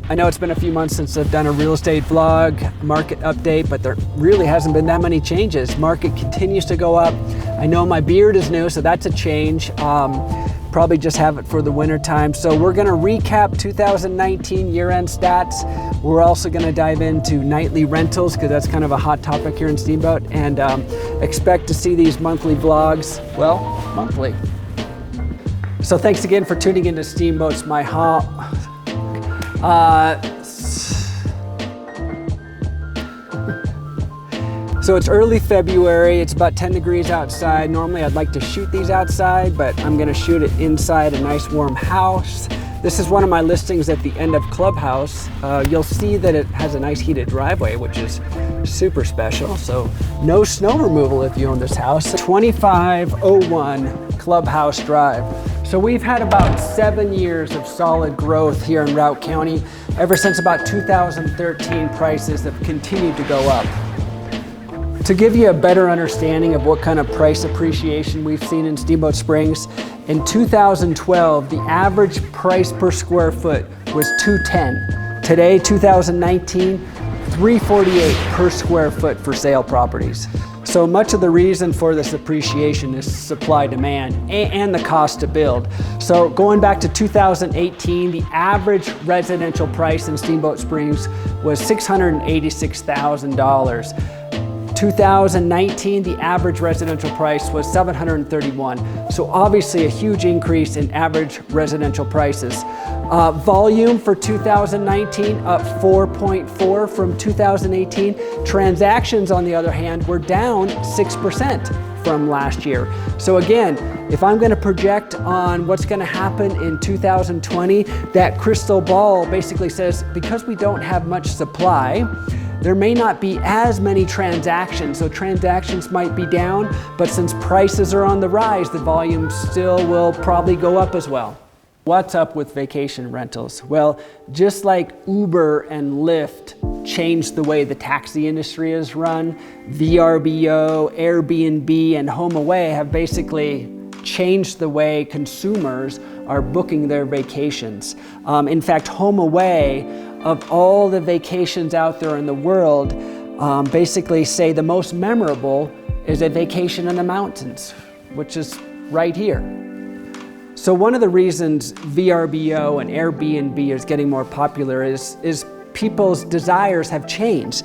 I know it's been a few months since I've done a real estate vlog, market update, but there really hasn't been that many changes. Market continues to go up. I know my beard is new, so that's a change. Probably just have it for the winter time. So we're gonna recap 2019 year-end stats. We're also gonna dive into nightly rentals because that's kind of a hot topic here in Steamboat, and expect to see these monthly vlogs, well, monthly. So thanks again for tuning into Steamboat's My Home. So it's early February, it's about 10 degrees outside. Normally I'd like to shoot these outside, but I'm gonna shoot it inside a nice warm house. This is one of my listings at the end of Clubhouse. You'll see that it has a nice heated driveway, which is super special. So no snow removal if you own this house. 2501 Clubhouse Drive. So we've had about 7 years of solid growth here in Routt County. Ever since about 2013, prices have continued to go up. To give you a better understanding of what kind of price appreciation we've seen in Steamboat Springs, in 2012, the average price per square foot was $210. Today, 2019, $348 per square foot for sale properties. So much of the reason for this appreciation is supply demand and the cost to build. So going back to 2018, the average residential price in Steamboat Springs was $686,000. 2019, the average residential price was $731. So obviously a huge increase in average residential prices. Volume for 2019 up 4.4 from 2018. Transactions, on the other hand, were down 6% from last year. So again, if I'm gonna project on what's gonna happen in 2020, that crystal ball basically says, because we don't have much supply, there may not be as many transactions, so transactions might be down, but since prices are on the rise, the volume still will probably go up as well. What's up with vacation rentals? Well, just like Uber and Lyft changed the way the taxi industry is run, VRBO, Airbnb, and HomeAway have basically changed the way consumers are booking their vacations. In fact, HomeAway, of all the vacations out there in the world, basically say the most memorable is a vacation in the mountains, which is right here. So one of the reasons VRBO and Airbnb is getting more popular is people's desires have changed.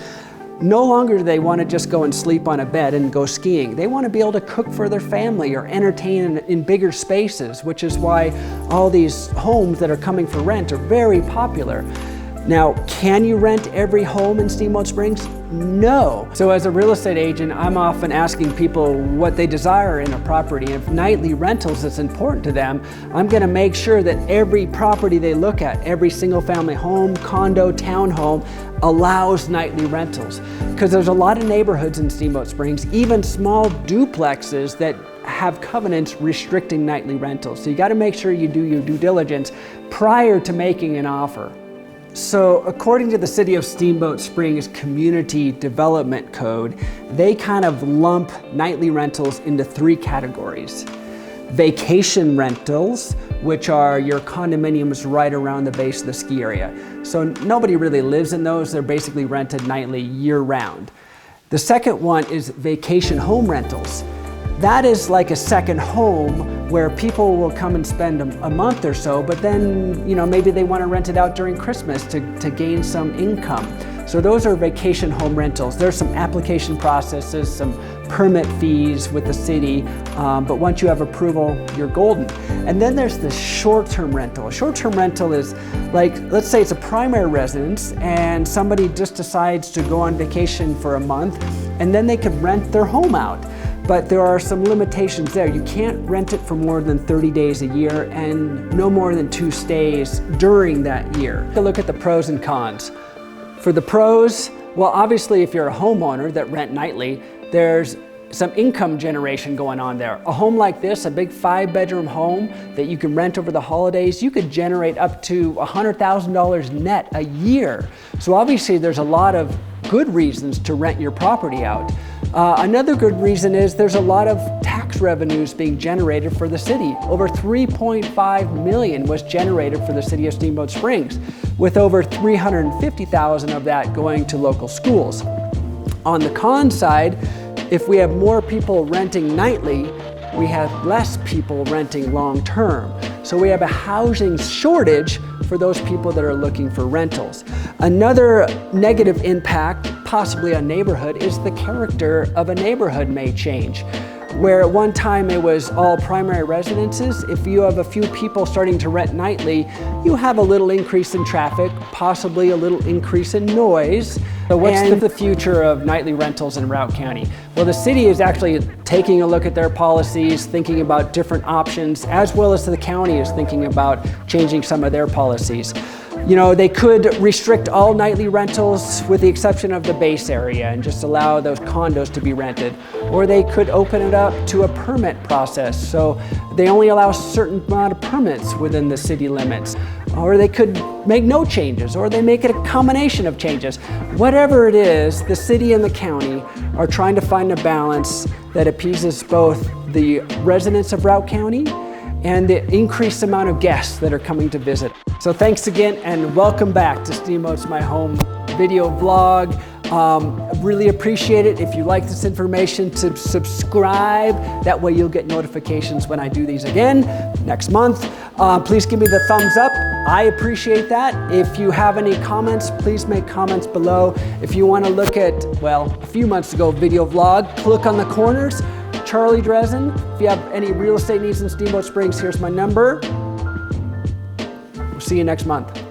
No longer do they want to just go and sleep on a bed and go skiing. They want to be able to cook for their family or entertain in bigger spaces, which is why all these homes that are coming for rent are very popular. Now, can you rent every home in Steamboat Springs? No. So as a real estate agent, I'm often asking people what they desire in a property. And if nightly rentals is important to them, I'm gonna make sure that every property they look at, every single family home, condo, townhome, allows nightly rentals. Because there's a lot of neighborhoods in Steamboat Springs, even small duplexes that have covenants restricting nightly rentals. So you gotta make sure you do your due diligence prior to making an offer. So according to the City of Steamboat Springs Community Development Code, they kind of lump nightly rentals into 3 categories. Vacation rentals, which are your condominiums right around the base of the ski area. So nobody really lives in those, they're basically rented nightly year-round. The second one is vacation home rentals. That is like a second home where people will come and spend a month or so, but then, maybe they want to rent it out during Christmas to gain some income. So those are vacation home rentals. There's some application processes, some permit fees with the city, but once you have approval, you're golden. And then there's the short-term rental. A short-term rental is like, let's say it's a primary residence and somebody just decides to go on vacation for a month, and then they could rent their home out. But there are some limitations there. You can't rent it for more than 30 days a year and no more than 2 stays during that year. Take a look at the pros and cons. For the pros, well, obviously if you're a homeowner that rent nightly, there's some income generation going on there. A home like this, a big 5-bedroom home that you can rent over the holidays, you could generate up to $100,000 net a year. So obviously there's a lot of good reasons to rent your property out. Another good reason is there's a lot of tax revenues being generated for the city. Over $3.5 million was generated for the city of Steamboat Springs, with over $350,000 of that going to local schools. On the con side, if we have more people renting nightly, we have less people renting long-term. So we have a housing shortage for those people that are looking for rentals. Another negative impact, possibly on neighborhood, is the character of a neighborhood may change. Where at one time it was all primary residences, if you have a few people starting to rent nightly, you have a little increase in traffic, possibly a little increase in noise. So what's the future of nightly rentals in Routt County? Well, the city is actually taking a look at their policies, thinking about different options, as well as the county is thinking about changing some of their policies. You know, they could restrict all nightly rentals with the exception of the base area and just allow those condos to be rented. Or they could open it up to a permit process, so they only allow a certain amount of permits within the city limits. Or they could make no changes, or they make it a combination of changes. Whatever it is, the city and the county are trying to find a balance that appeases both the residents of Routt County and the increased amount of guests that are coming to visit. So thanks again and welcome back to Steamboats My Home video vlog. Really appreciate it if you like this information to subscribe. That way you'll get notifications when I do these again next month. Please give me the thumbs up. I appreciate that. If you have any comments, please make comments below. If you want to look at, well, a few months ago video vlog, click on the corners. Charlie Dresen. If you have any real estate needs in Steamboat Springs, here's my number. We'll see you next month.